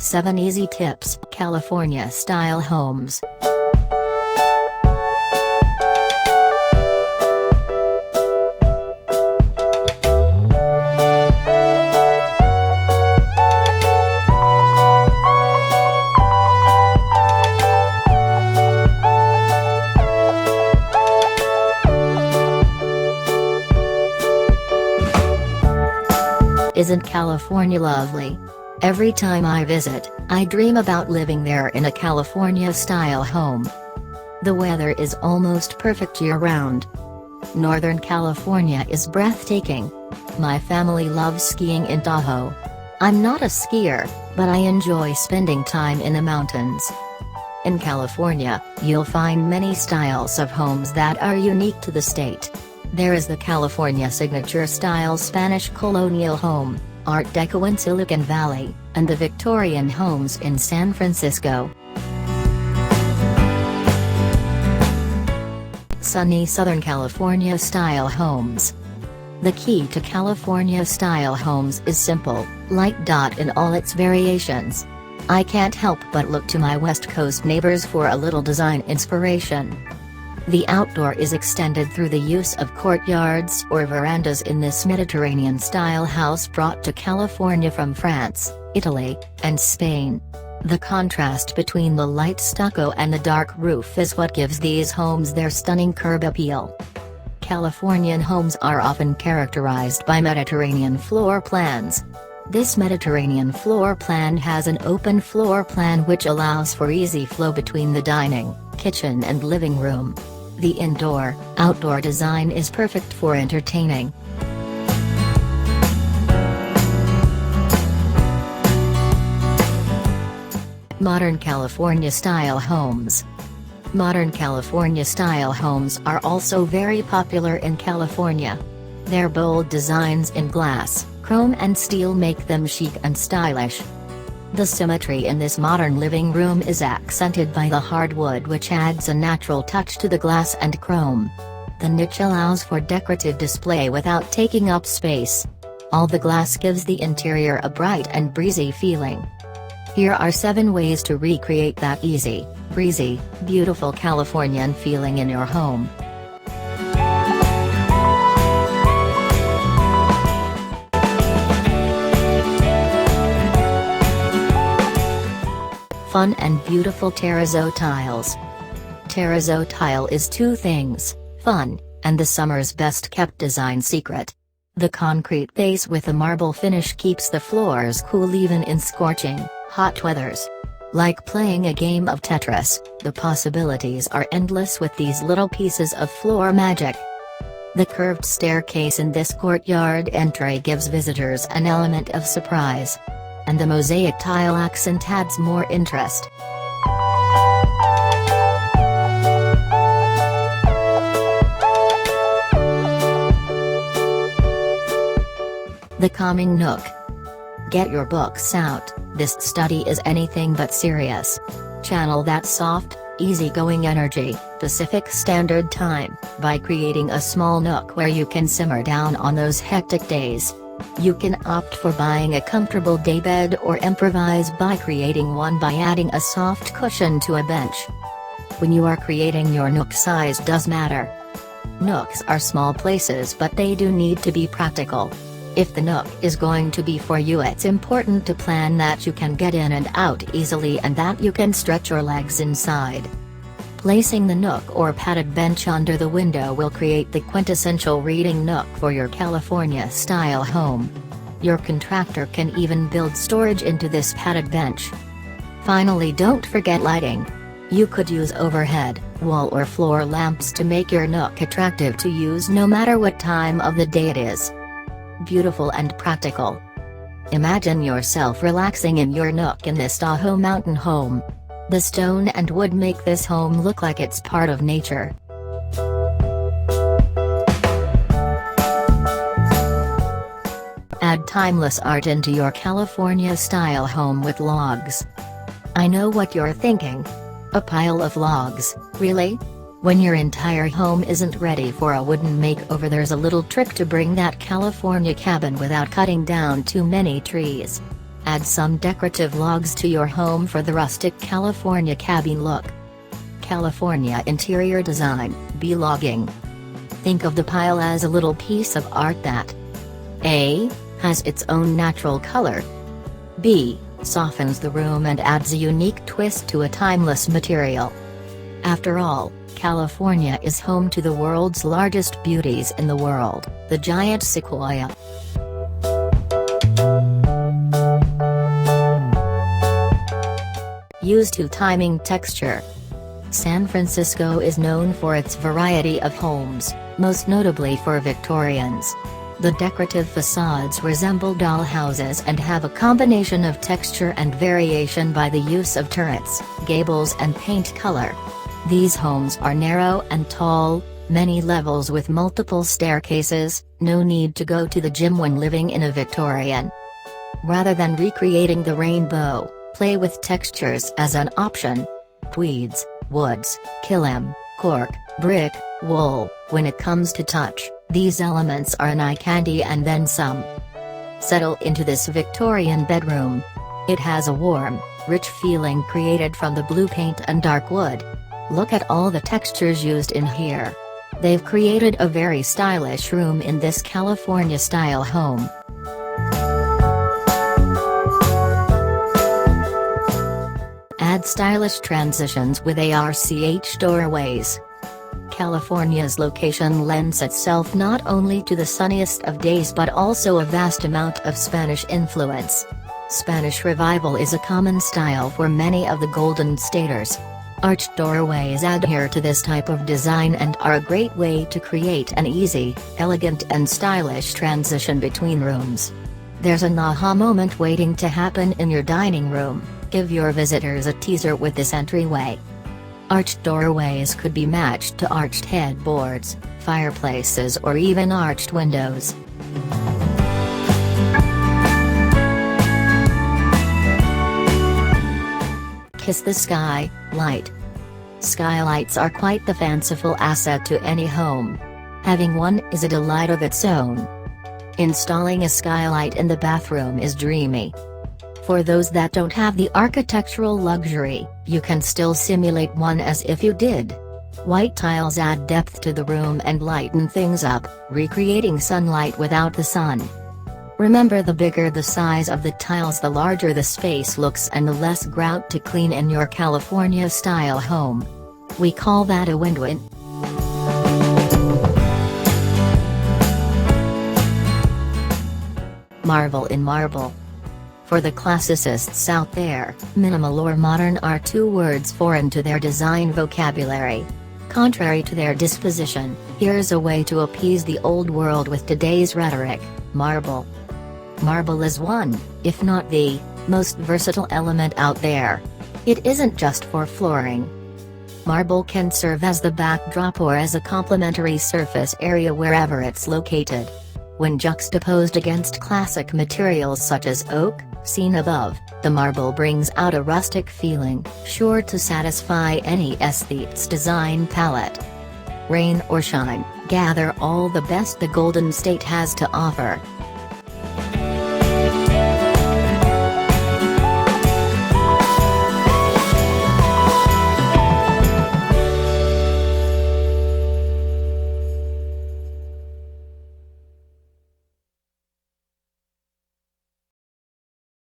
7 Easy Tips, California-Style Homes. Isn't California lovely? Every time I visit, I dream about living there in a California-style home. The weather is almost perfect year-round. Northern California is breathtaking. My family loves skiing in Tahoe. I'm not a skier, but I enjoy spending time in the mountains. In California, you'll find many styles of homes that are unique to the state. There is the California signature-style Spanish colonial home, Art Deco in Silicon Valley, and the Victorian homes in San Francisco. Sunny Southern California-style homes. The key to California-style homes is simple, light dot in all its variations. I can't help but look to my West Coast neighbors for a little design inspiration. The outdoor is extended through the use of courtyards or verandas in this Mediterranean-style house brought to California from France, Italy, and Spain. The contrast between the light stucco and the dark roof is what gives these homes their stunning curb appeal. Californian homes are often characterized by Mediterranean floor plans. This Mediterranean floor plan has an open floor plan which allows for easy flow between the dining, kitchen and living room. The indoor-outdoor design is perfect for entertaining. Modern California-style homes. Modern California-style homes are also very popular in California. Their bold designs in glass, chrome and steel make them chic and stylish. The symmetry in this modern living room is accented by the hardwood which adds a natural touch to the glass and chrome. The niche allows for decorative display without taking up space. All the glass gives the interior a bright and breezy feeling. Here are 7 ways to recreate that easy, breezy, beautiful Californian feeling in your home. Fun and beautiful terrazzo tiles. Terrazzo tile is 2 things, fun, and the summer's best-kept design secret. The concrete base with a marble finish keeps the floors cool even in scorching, hot weathers. Like playing a game of Tetris, the possibilities are endless with these little pieces of floor magic. The curved staircase in this courtyard entry gives visitors an element of surprise. And the mosaic tile accent adds more interest. The calming nook. Get your books out, this study is anything but serious. Channel that soft, easygoing energy, Pacific Standard Time, by creating a small nook where you can simmer down on those hectic days. You can opt for buying a comfortable daybed or improvise by creating one by adding a soft cushion to a bench. When you are creating your nook, size does matter. Nooks are small places, but they do need to be practical. If the nook is going to be for you, it's important to plan that you can get in and out easily and that you can stretch your legs inside. Placing the nook or padded bench under the window will create the quintessential reading nook for your California-style home. Your contractor can even build storage into this padded bench. Finally, don't forget lighting. You could use overhead, wall or floor lamps to make your nook attractive to use no matter what time of the day it is. Beautiful and practical. Imagine yourself relaxing in your nook in this Tahoe mountain home. The stone and wood make this home look like it's part of nature. Add timeless art into your California-style home with logs. I know what you're thinking. A pile of logs, really? When your entire home isn't ready for a wooden makeover, there's a little trick to bring that California cabin without cutting down too many trees. Add some decorative logs to your home for the rustic California cabin look. California interior design, B-logging. Think of the pile as a little piece of art that A. has its own natural color, B. softens the room and adds a unique twist to a timeless material. After all, California is home to the world's largest beauties in the world, the giant sequoia. Use to timing texture. San Francisco is known for its variety of homes, most notably for Victorians. The decorative facades resemble doll houses and have a combination of texture and variation by the use of turrets, gables and paint color. These homes are narrow and tall, many levels with multiple staircases, no need to go to the gym when living in a Victorian. Rather than recreating the rainbow, play with textures as an option. Tweeds, woods, kilim, cork, brick, wool. When it comes to touch, these elements are an eye candy and then some. Settle into this Victorian bedroom. It has a warm, rich feeling created from the blue paint and dark wood. Look at all the textures used in here. They've created a very stylish room in this California-style home. Add stylish transitions with ARCH doorways. California's location lends itself not only to the sunniest of days but also a vast amount of Spanish influence. Spanish Revival is a common style for many of the Golden Staters. Arched doorways adhere to this type of design and are a great way to create an easy, elegant and stylish transition between rooms. There's an aha moment waiting to happen in your dining room. Give your visitors a teaser with this entryway. Arched doorways could be matched to arched headboards, fireplaces or even arched windows. Kiss the sky, light. Skylights are quite the fanciful asset to any home. Having one is a delight of its own. Installing a skylight in the bathroom is dreamy. For those that don't have the architectural luxury, you can still simulate one as if you did. White tiles add depth to the room and lighten things up, recreating sunlight without the sun. Remember, the bigger the size of the tiles, the larger the space looks and the less grout to clean in your California-style home. We call that a win-win. Marvel in marble. For the classicists out there, minimal or modern are two words foreign to their design vocabulary. Contrary to their disposition, here's a way to appease the old world with today's rhetoric: marble. Marble is one, if not the, most versatile element out there. It isn't just for flooring. Marble can serve as the backdrop or as a complementary surface area wherever it's located. When juxtaposed against classic materials such as oak, seen above, the marble brings out a rustic feeling, sure to satisfy any aesthete's design palette. Rain or shine, gather all the best the Golden State has to offer.